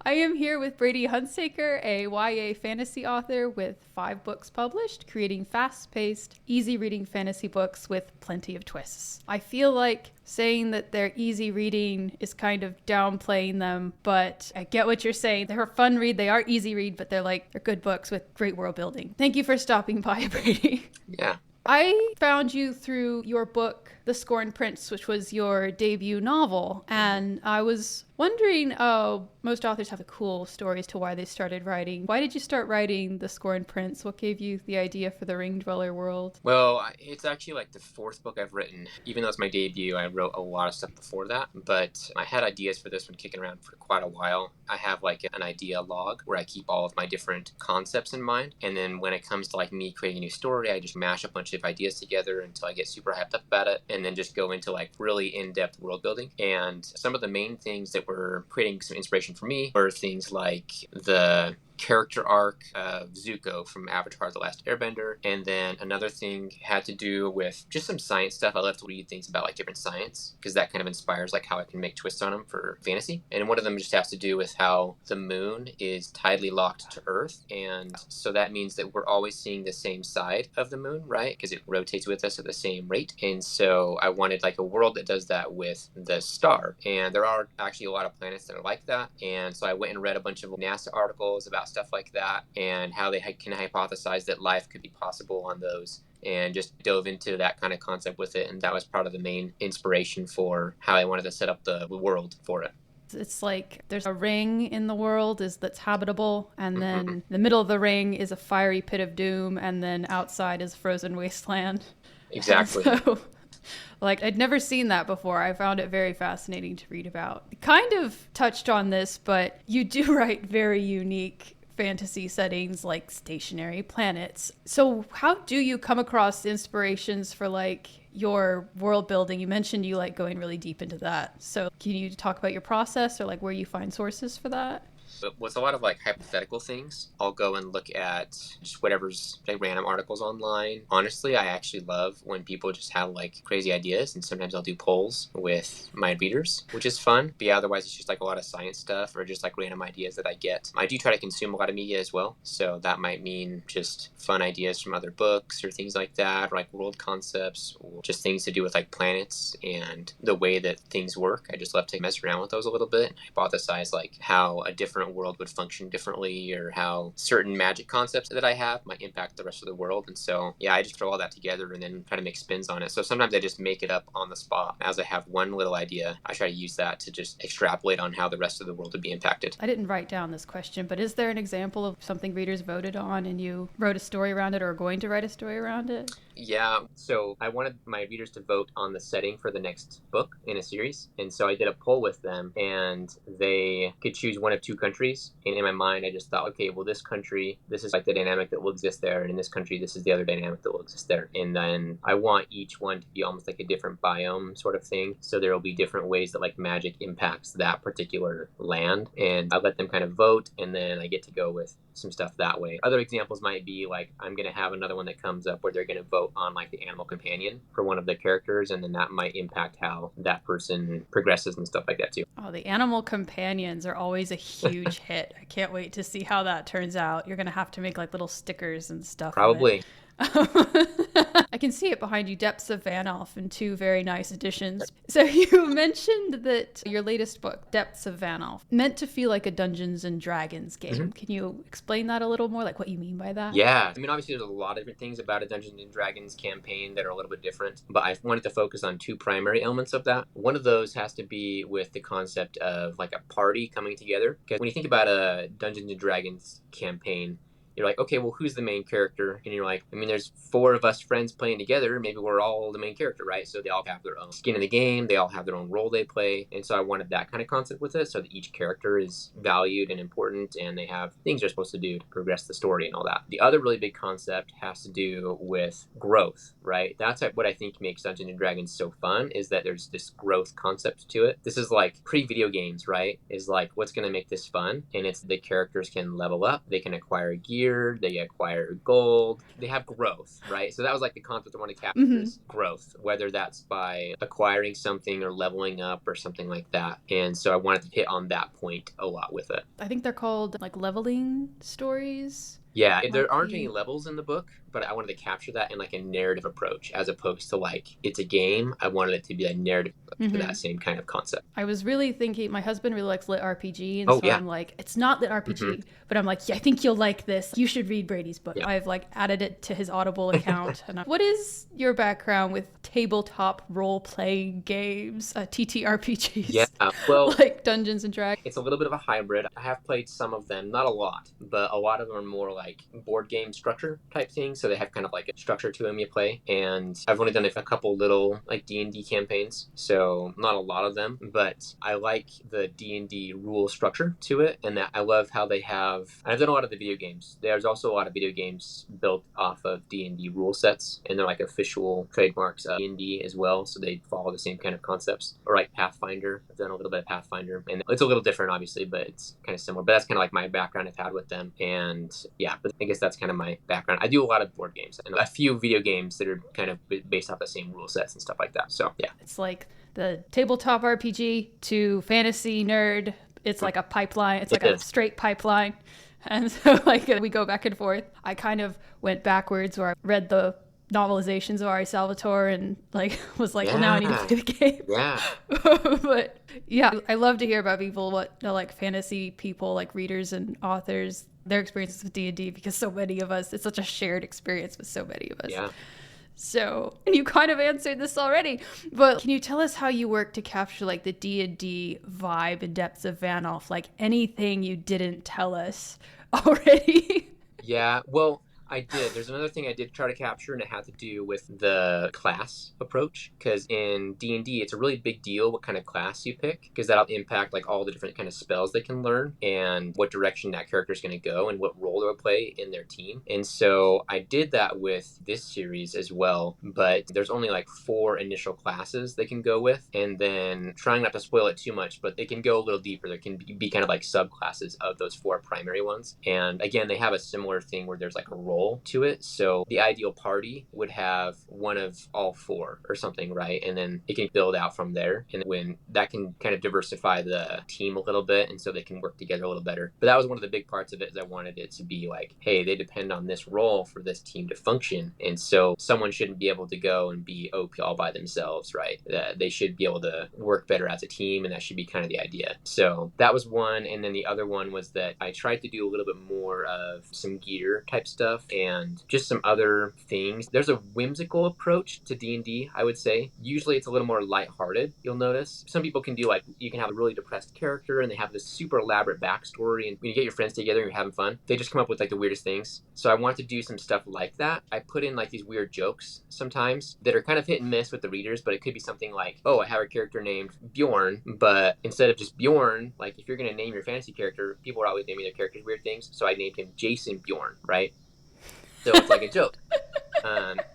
I am here with Brady Hunsaker, a YA fantasy author with 5 books published, creating fast-paced, easy-reading fantasy books with plenty of twists. I feel like saying that they're easy reading is kind of downplaying them, but I get what you're saying. They're a fun read, they are easy read, but they're good books with great world building. Thank you for stopping by, Brady. Yeah. I found you through your book, The Scorned Prince, which was your debut novel, and I was wondering, most authors have cool stories to why they started writing. Why did you start writing The Scorned Prince? What gave you the idea for the Ring Dweller world? Well, it's actually like the 4th book I've written. Even though it's my debut, I wrote a lot of stuff before that, but I had ideas for this one kicking around for quite a while. I have like an idea log where I keep all of my different concepts in mind, and then when it comes to like me creating a new story, I just mash a bunch of ideas together until I get super hyped up about it, and then just go into like really in-depth world building. And some of the main things that were creating some inspiration for me were things like the character arc of Zuko from Avatar: The Last Airbender, and then another thing had to do with just some science stuff. I love to read things about like different science because that kind of inspires like how I can make twists on them for fantasy. And one of them just has to do with how the moon is tidally locked to Earth, and so that means that we're always seeing the same side of the moon, right? Because it rotates with us at the same rate. And so I wanted like a world that does that with the star, and there are actually a lot of planets that are like that. And so I went and read a bunch of NASA articles about stuff like that and how they can hypothesize that life could be possible on those, and just dove into that kind of concept with it. And that was part of the main inspiration for how I wanted to set up the world for it. It's like there's a ring in the world that's habitable, and then the middle of the ring is a fiery pit of doom, and then outside is frozen wasteland. Exactly. So, I'd never seen that before. I found it very fascinating to read about. Kind of touched on this, but you do write very unique fantasy settings like stationary planets. So how do you come across inspirations for your world building? You mentioned you like going really deep into that. So can you talk about your process or where you find sources for that? But with a lot of hypothetical things, I'll go and look at just whatever's random articles online. Honestly, I actually love when people just have crazy ideas, and sometimes I'll do polls with my readers, which is fun. But yeah, otherwise it's just a lot of science stuff or just random ideas that I get. I do try to consume a lot of media as well, so that might mean just fun ideas from other books or things like that, or world concepts, or just things to do with planets and the way that things work. I just love to mess around with those a little bit and hypothesize how a different world would function differently, or how certain magic concepts that I have might impact the rest of the world. And so yeah, I just throw all that together and then try to make spins on it. So sometimes I just make it up on the spot. As I have one little idea, I try to use that to just extrapolate on how the rest of the world would be impacted. I didn't write down this question, but is there an example of something readers voted on and you wrote a story around it, or are going to write a story around it? Yeah, so I wanted my readers to vote on the setting for the next book in a series. And so I did a poll with them, and they could choose one of 2 countries. And in my mind, I just thought, okay, well, this country, this is the dynamic that will exist there. And in this country, this is the other dynamic that will exist there. And then I want each one to be almost a different biome sort of thing. So there will be different ways that magic impacts that particular land. And I let them kind of vote, and then I get to go with some stuff that way. Other examples might be I'm going to have another one that comes up where they're going to vote on the animal companion for one of the characters, and then that might impact how that person progresses and stuff like that too. Oh, the animal companions are always a huge hit. I can't wait to see how that turns out. You're going to have to make little stickers and stuff. Probably. I can see it behind you, Depths of Vanelf, in 2 very nice editions. So you mentioned that your latest book, Depths of Vanelf, meant to feel like a Dungeons and Dragons game. Mm-hmm. Can you explain that a little more, what you mean by that? Yeah, obviously there's a lot of different things about a Dungeons and Dragons campaign that are a little bit different, but I wanted to focus on 2 primary elements of that. One of those has to be with the concept of a party coming together. Because when you think about a Dungeons and Dragons campaign, you're okay, well, who's the main character? And you're there's 4 of us friends playing together. Maybe we're all the main character, right? So they all have their own skin in the game. They all have their own role they play. And so I wanted that kind of concept with it, so that each character is valued and important, and they have things they're supposed to do to progress the story and all that. The other really big concept has to do with growth, right? That's what I think makes Dungeons & Dragons so fun, is that there's this growth concept to it. This is pre-video games, right? Is what's going to make this fun? And it's the characters can level up. They can acquire gear. gear, they acquire gold, they have growth, right? So that was like the concept I wanted to capture Mm-hmm. is growth, whether that's by acquiring something or leveling up or something like that. And so I wanted to hit on that point a lot with it. I think they're called like leveling stories. Yeah, Might there aren't be. any levels in the book, but I wanted to capture that in like a narrative approach as opposed to like it's a game. I wanted it to be a narrative approach to that same kind of concept. I was really thinking, my husband really likes lit RPG, and Oh, so yeah. I'm like, it's not lit RPG, but I'm like, yeah, I think you'll like this. You should read Brady's book. Yeah. I've like added it to his Audible account. What is your background with tabletop role-playing games, TTRPGs? Yeah, well, like Dungeons and Dragons? it's a little bit of a hybrid. I have played some of them, not a lot, but a lot of them are more like board game structure type things. So they have kind of like a structure to them you play. And I've only done a couple little like D&D campaigns, so not a lot of them. But I like the D&D rule structure to it, and that I love how they have. And I've done a lot of the video games. There's also a lot of video games built off of D&D rule sets, and they're like official trademarks of D&D as well. So they follow the same kind of concepts. Or like Pathfinder. I've done a little bit of Pathfinder, and it's a little different, obviously, but it's kind of similar. But that's kind of like my background I've had with them. And yeah, but I guess that's kind of my background. I do a lot of board games and a few video games that are kind of based off the same rule sets and stuff like that. So yeah, It's like the tabletop RPG to fantasy nerd. It's like a pipeline. It's like a straight pipeline. And so like we go back and forth. I kind of went backwards where I read the novelizations of R.A. Salvatore and like was like, well, now I need to play the game. Yeah. But yeah, I love to hear about people, what like fantasy people, like readers and authors, their experiences with D&D, because so many of us, it's such a shared experience with so many of us. Yeah. So, and you kind of answered this already, but can you tell us how you work to capture like the D&D vibe and depths of Vanoff? Like anything you didn't tell us already? Yeah, well, I did. There's another thing I did try to capture, and it had to do with the class approach. Because in D&D, it's a really big deal what kind of class you pick, because that'll impact like all the different kind of spells they can learn and what direction that character is going to go and what role they'll play in their team. And so I did that with this series as well, but there's only like 4 initial classes they can go with, and then trying not to spoil it too much, but they can go a little deeper. There can be kind of like subclasses of those 4 primary ones. And again, they have a similar thing where there's like a role to it. So the ideal party would have one of all 4 or something, right? And then it can build out from there. And when that can kind of diversify the team a little bit, and so they can work together a little better. But that was one of the big parts of it, is I wanted it to be like, hey, they depend on this role for this team to function. And so someone shouldn't be able to go and be OP all by themselves, right? They should be able to work better as a team, and that should be kind of the idea. So that was one. And then the other one was that I tried to do a little bit more of some gear type stuff and just some other things. There's a whimsical approach to D&D, I would say. Usually it's a little more lighthearted, you'll notice. Some people can do like, you can have a really depressed character and they have this super elaborate backstory, and when you get your friends together and you're having fun, they just come up with like the weirdest things. So I wanted to do some stuff like that. I put in like these weird jokes sometimes that are kind of hit and miss with the readers, but it could be something like, oh, I have a character named Bjorn, but instead of just Bjorn, like if you're going to name your fantasy character, people are always naming their characters weird things. So I named him Jason Bjorn, right? So it's like a joke.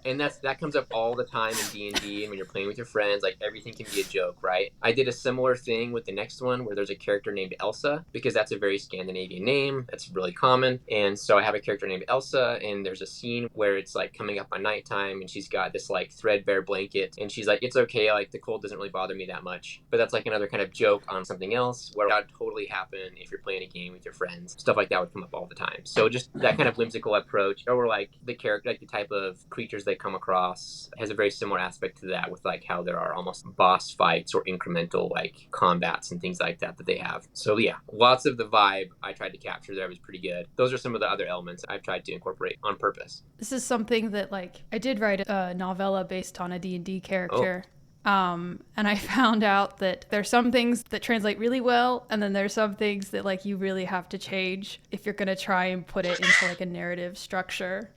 And that comes up all the time in D&D, and when you're playing with your friends, like everything can be a joke, right? I did a similar thing with the next one where there's a character named Elsa, because that's a very Scandinavian name. That's really common. And so I have a character named Elsa, and there's a scene where it's like coming up on nighttime, and she's got this like threadbare blanket, and she's like, it's okay, like the cold doesn't really bother me that much. But that's like another kind of joke on something else where that would totally happen if you're playing a game with your friends. Stuff like that would come up all the time. So just that kind of whimsical approach, or like the character, like the type of creatures they come across has a very similar aspect to that, with like how there are almost boss fights or incremental like combats and things like that they have. So yeah, lots of the vibe I tried to capture there was pretty good. Those are some of the other elements I've tried to incorporate on purpose. This is something that like I did write a novella based on a D&D character. And I found out that there's some things that translate really well, and then there's some things that like you really have to change if you're gonna try and put it into like a narrative structure.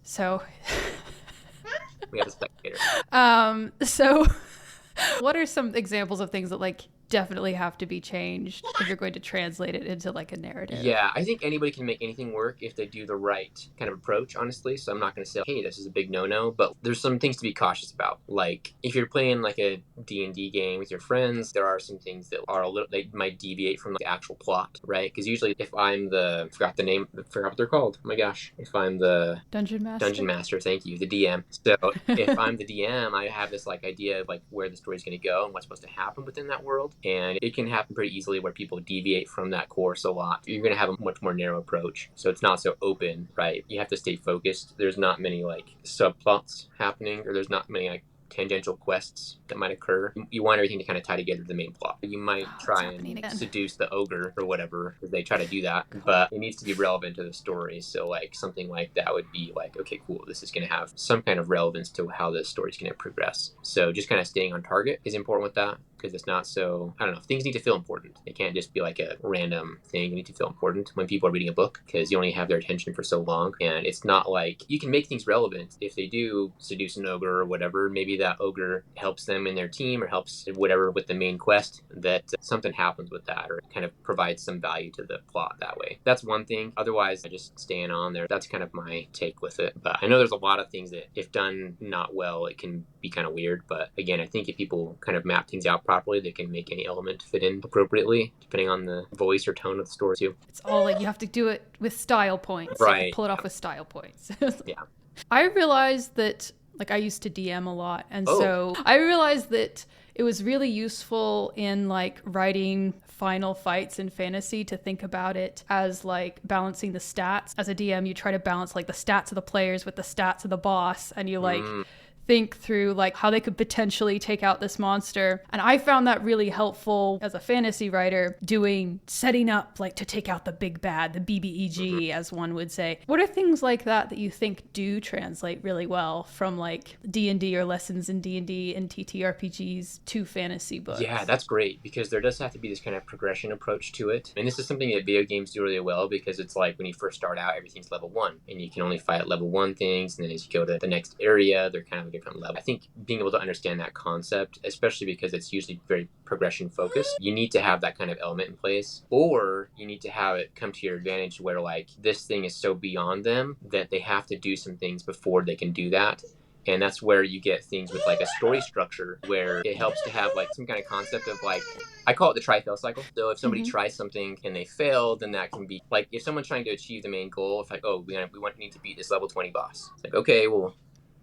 So We have a spectator. so what are some examples of things that like definitely have to be changed if you're going to translate it into like a narrative. Yeah, I think anybody can make anything work if they do the right kind of approach, honestly. So I'm not going to say, hey, this is a big no-no, but there's some things to be cautious about. Like if you're playing like a D&D game with your friends, there are some things that are a little, they might deviate from the actual plot, right? Because usually if I'm forgot what they're called. Oh my gosh. If I'm the Dungeon Master, thank you, the DM. So if I'm the DM, I have this like idea of like where the story's going to go and what's supposed to happen within that world. And it can happen pretty easily where people deviate from that course a lot. You're going to have a much more narrow approach. So it's not so open, right? You have to stay focused. There's not many like subplots happening, or there's not many like tangential quests that might occur. You want everything to kind of tie together to the main plot. You might try and seduce the ogre or whatever, because they try to do that, but it needs to be relevant to the story. So like something like that would be like, okay, cool, this is going to have some kind of relevance to how the story's going to progress. So just kind of staying on target is important with that, because it's not so, I don't know, things need to feel important. They can't just be like a random thing. They need to feel important when people are reading a book, because you only have their attention for so long. And it's not like you can make things relevant. If they do seduce an ogre or whatever, maybe that ogre helps them in their team or helps whatever with the main quest, that something happens with that, or kind of provides some value to the plot that way. That's one thing. Otherwise, I just staying on there. That's kind of my take with it. But I know there's a lot of things that if done not well, it can be kind of weird. But again, I think if people kind of map things out properly, they can make any element fit in appropriately, depending on the voice or tone of the story too. It's all like you have to do it with style points. Right. Pull it off with style points. Yeah. I realized that, like, I used to DM a lot, and so I realized that it was really useful in like writing final fights in fantasy to think about it as like balancing the stats. As a DM, you try to balance like the stats of the players with the stats of the boss, and you like think through like how they could potentially take out this monster. And I found that really helpful as a fantasy writer, setting up like to take out the big bad, the BBEG, as one would say. What are things like that you think do translate really well from like D&D or lessons in D&D and TTRPGs to fantasy books? Yeah, that's great, because there does have to be this kind of progression approach to it. And this is something that video games do really well, because it's like when you first start out, everything's level 1 and you can only fight level 1 things, and then as you go to the next area, they're kind of a different level. I think being able to understand that concept, especially because it's usually very progression focused, you need to have that kind of element in place, or you need to have it come to your advantage where like this thing is so beyond them that they have to do some things before they can do that. And that's where you get things with like a story structure where it helps to have like some kind of concept of like, I call it the try-fail cycle. So if somebody tries something and they fail, then that can be like, if someone's trying to achieve the main goal, if like, oh, we need to beat this level 20 boss. It's like, okay, well,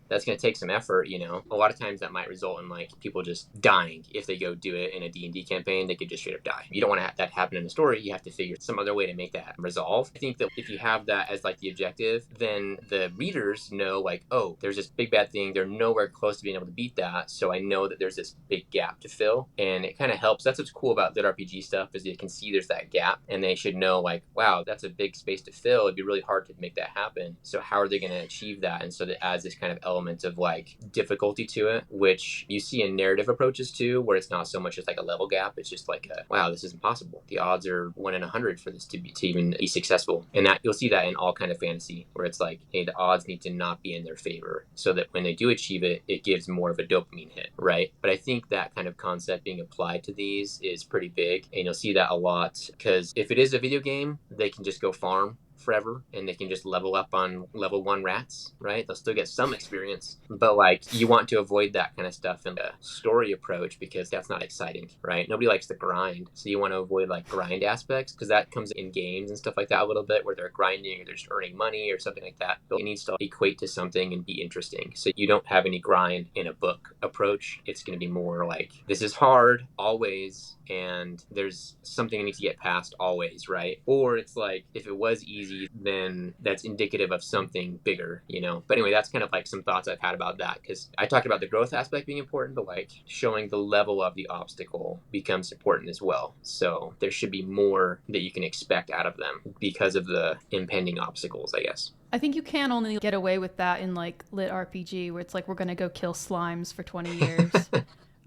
that's going to take some effort, you know. A lot of times that might result in like people just dying. If they go do it in a D&D campaign, they could just straight up die. You don't want to have that happen in the story. You have to figure some other way to make that resolve. I think that if you have that as like the objective, then the readers know like, oh, there's this big bad thing. They're nowhere close to being able to beat that. So I know that there's this big gap to fill. And it kind of helps. That's what's cool about lit RPG stuff, is you can see there's that gap, and they should know like, wow, that's a big space to fill. It'd be really hard to make that happen. So how are they going to achieve that? And so that adds this kind of element of like difficulty to it, which you see in narrative approaches too, where it's not so much as like a level gap. It's just like, wow, this is impossible. The odds are 1 in 100 for this to even be successful. And that you'll see that in all kind of fantasy, where it's like, hey, the odds need to not be in their favor, so that when they do achieve it, it gives more of a dopamine hit, right? But I think that kind of concept being applied to these is pretty big, and you'll see that a lot, because if it is a video game, they can just go farm forever and they can just level up on level 1 rats, right? They'll still get some experience, but like you want to avoid that kind of stuff in the story approach, because that's not exciting, right? Nobody likes the grind, so you want to avoid like grind aspects, because that comes in games and stuff like that a little bit, where they're grinding or they're just earning money or something like that. But it needs to equate to something and be interesting, so you don't have any grind in a book approach. It's going to be more like, this is hard always, and there's something that needs to get past always, right? Or it's like, if it was easy, then that's indicative of something bigger, you know? But anyway, that's kind of like some thoughts I've had about that, because I talked about the growth aspect being important, but like showing the level of the obstacle becomes important as well. So there should be more that you can expect out of them because of the impending obstacles, I guess. I think you can only get away with that in like lit RPG, where it's like, we're going to go kill slimes for 20 years.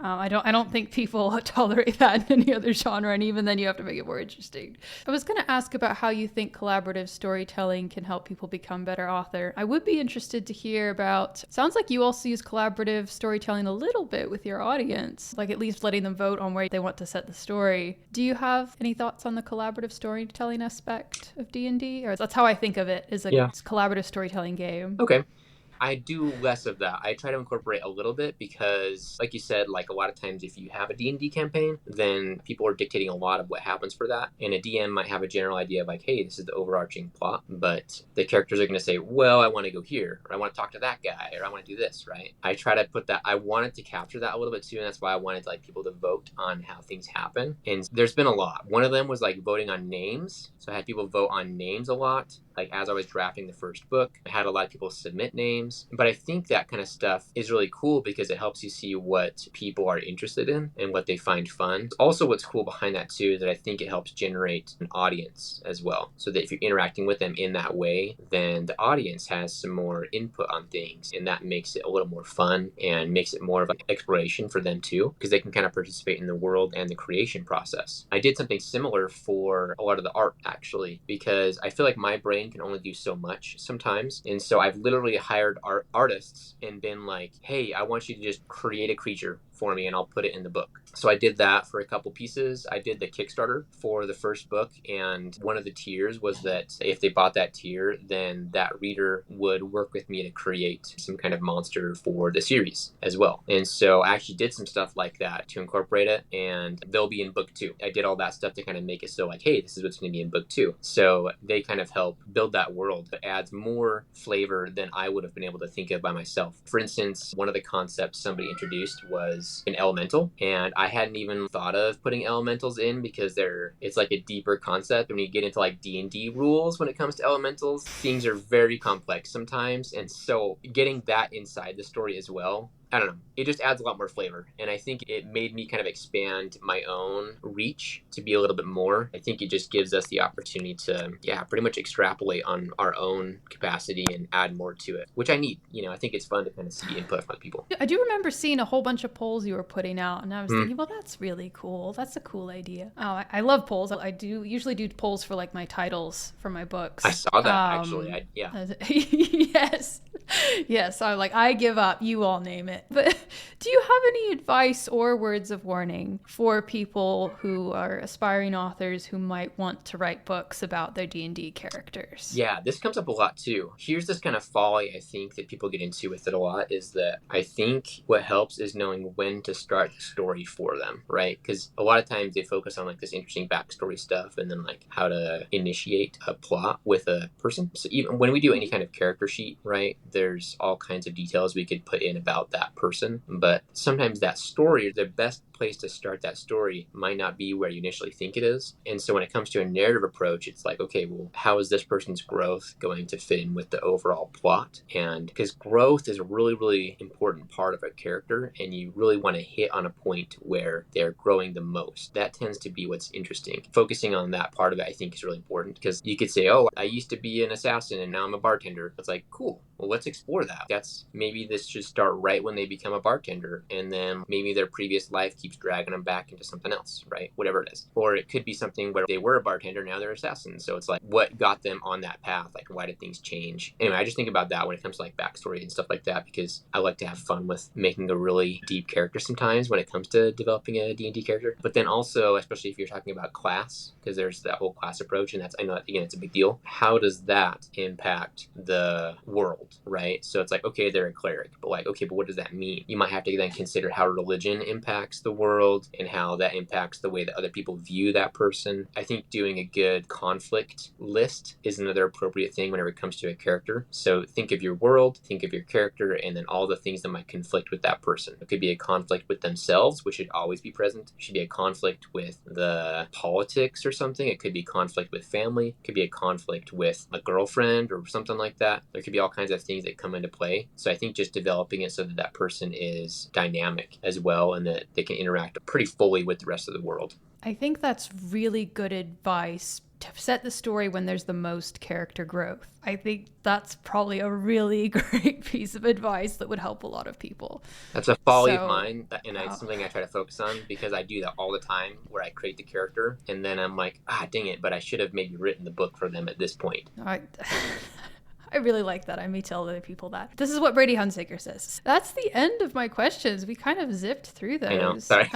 I don't think people tolerate that in any other genre, and even then you have to make it more interesting. I was going to ask about how you think collaborative storytelling can help people become better author. I would be interested to hear about, sounds like you also use collaborative storytelling a little bit with your audience, like at least letting them vote on where they want to set the story. Do you have any thoughts on the collaborative storytelling aspect of D&D? Or that's how I think of it, is a collaborative storytelling game. Okay. I do less of that. I try to incorporate a little bit because, like you said, like a lot of times if you have a D&D campaign, then people are dictating a lot of what happens for that. And a DM might have a general idea of like, hey, this is the overarching plot. But the characters are going to say, well, I want to go here, or I want to talk to that guy, or I want to do this, right? I try to put that, I wanted to capture that a little bit too. And that's why I wanted like people to vote on how things happen. And there's been a lot. One of them was like voting on names. So I had people vote on names a lot. Like as I was drafting the first book, I had a lot of people submit names. But I think that kind of stuff is really cool because it helps you see what people are interested in and what they find fun. Also, what's cool behind that too is that I think it helps generate an audience as well. So that if you're interacting with them in that way, then the audience has some more input on things, and that makes it a little more fun and makes it more of an exploration for them too, because they can kind of participate in the world and the creation process. I did something similar for a lot of the art actually, because I feel like my brain can only do so much sometimes. And so I've literally hired artists and been like, hey, I want you to just create a creature for me and I'll put it in the book. So I did that for a couple pieces. I did the Kickstarter for the first book, and one of the tiers was that if they bought that tier, then that reader would work with me to create some kind of monster for the series as well. And so I actually did some stuff like that to incorporate it, and they'll be in book 2. I did all that stuff to kind of make it so like, hey, this is what's going to be in book 2. So they kind of help build that world. It adds more flavor than I would have been able to think of by myself. For instance, one of the concepts somebody introduced was an elemental, and I hadn't even thought of putting elementals in because it's like a deeper concept. When you get into like D&D rules when it comes to elementals, things are very complex sometimes, and so getting that inside the story as well, I don't know, it just adds a lot more flavor. And I think it made me kind of expand my own reach to be a little bit more. I think it just gives us the opportunity to, pretty much extrapolate on our own capacity and add more to it, which I need. I think it's fun to kind of see input from people. I do remember seeing a whole bunch of polls you were putting out, and I was thinking, well, that's really cool. That's a cool idea. Oh, I love polls. I do usually do polls for like my titles for my books. I saw that actually. Yes. Yes. I'm like, I give up. You all name it. But do you have any advice or words of warning for people who are aspiring authors who might want to write books about their D&D characters? Yeah, this comes up a lot too. Here's this kind of folly I think that people get into with it a lot, is that I think what helps is knowing when to start the story for them, right? Because a lot of times they focus on like this interesting backstory stuff and then like how to initiate a plot with a person. So even when we do any kind of character sheet, right, there's all kinds of details we could put in about that person. But sometimes that story, the best place to start that story might not be where you initially think it is. And so when it comes to a narrative approach, it's like, okay, well, how is this person's growth going to fit in with the overall plot? And because growth is a really, really important part of a character, and you really want to hit on a point where they're growing the most. That tends to be what's interesting. Focusing on that part of it, I think, is really important, because you could say, oh, I used to be an assassin and now I'm a bartender. It's like, cool. Well, let's explore that. Maybe this should start right when they become a bartender, and then maybe their previous life keeps dragging them back into something else, right? Whatever it is. Or it could be something where they were a bartender, now they're assassins. So it's like, what got them on that path? Like, why did things change? Anyway, I just think about that when it comes to like backstory and stuff like that, because I like to have fun with making a really deep character sometimes when it comes to developing a D&D character. But then also, especially if you're talking about class, because there's that whole class approach, and I know, again, it's a big deal. How does that impact the world, right? So it's like, okay, they're a cleric, but like, okay, but what does that mean? You might have to then consider how religion impacts the world and how that impacts the way that other people view that person. I think doing a good conflict list is another appropriate thing whenever it comes to a character. So think of your world, think of your character, and then all the things that might conflict with that person. It could be a conflict with themselves, which should always be present. It should be a conflict with the politics or something. It could be conflict with family. It could be a conflict with a girlfriend or something like that. There could be all kinds of things that come into play. So I think just developing it so that that person is dynamic as well, and that they can interact pretty fully with the rest of the world. I think that's really good advice, to set the story when there's the most character growth. I think that's probably a really great piece of advice that would help a lot of people. That's a folly of mine, and it's something I try to focus on because I do that all the time where I create the character and then I'm like, dang it, but I should have maybe written the book for them at this point. I really like that. I may tell other people that. This is what Brady Hunsaker says. That's the end of my questions. We kind of zipped through those. I know, sorry.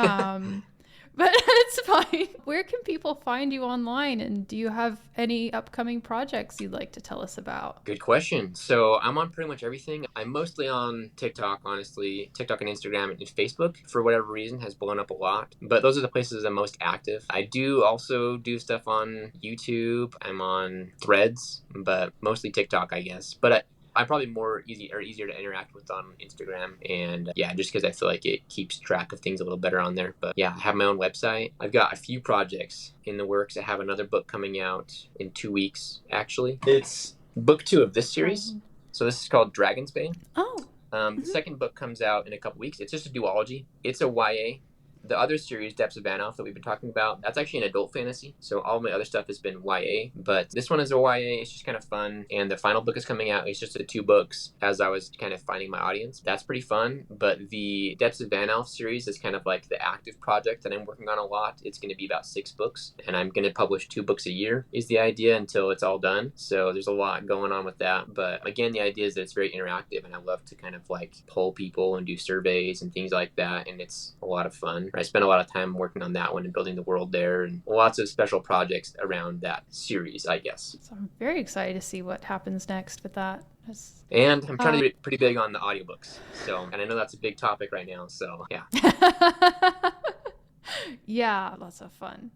But it's fine. Where can people find you online? And do you have any upcoming projects you'd like to tell us about? Good question. So I'm on pretty much everything. I'm mostly on TikTok, honestly. TikTok and Instagram and Facebook, for whatever reason, has blown up a lot. But those are the places I'm most active. I do also do stuff on YouTube. I'm on Threads, but mostly TikTok, I guess. But I'm probably easier to interact with on Instagram, and just because I feel like it keeps track of things a little better on there. But yeah, I have my own website. I've got a few projects in the works. I have another book coming out in 2 weeks, actually. It's book 2 of this series. So this is called Dragon's Bane. The second book comes out in a couple weeks. It's just a duology. It's a YA. The other series, Depths of Vanoff, that we've been talking about, that's actually an adult fantasy. So all my other stuff has been YA, but this one is a YA. It's just kind of fun. And the final book is coming out. It's just the 2 books as I was kind of finding my audience. That's pretty fun. But the Depths of Vanoff series is kind of like the active project that I'm working on a lot. It's going to be about 6 books, and I'm going to publish 2 books a year is the idea until it's all done. So there's a lot going on with that. But again, the idea is that it's very interactive, and I love to kind of like poll people and do surveys and things like that. And it's a lot of fun. I spent a lot of time working on that one and building the world there, and lots of special projects around that series, I guess. So I'm very excited to see what happens next with that. And I'm trying to be pretty big on the audiobooks. So, and I know that's a big topic right now. So, yeah. Yeah, lots of fun.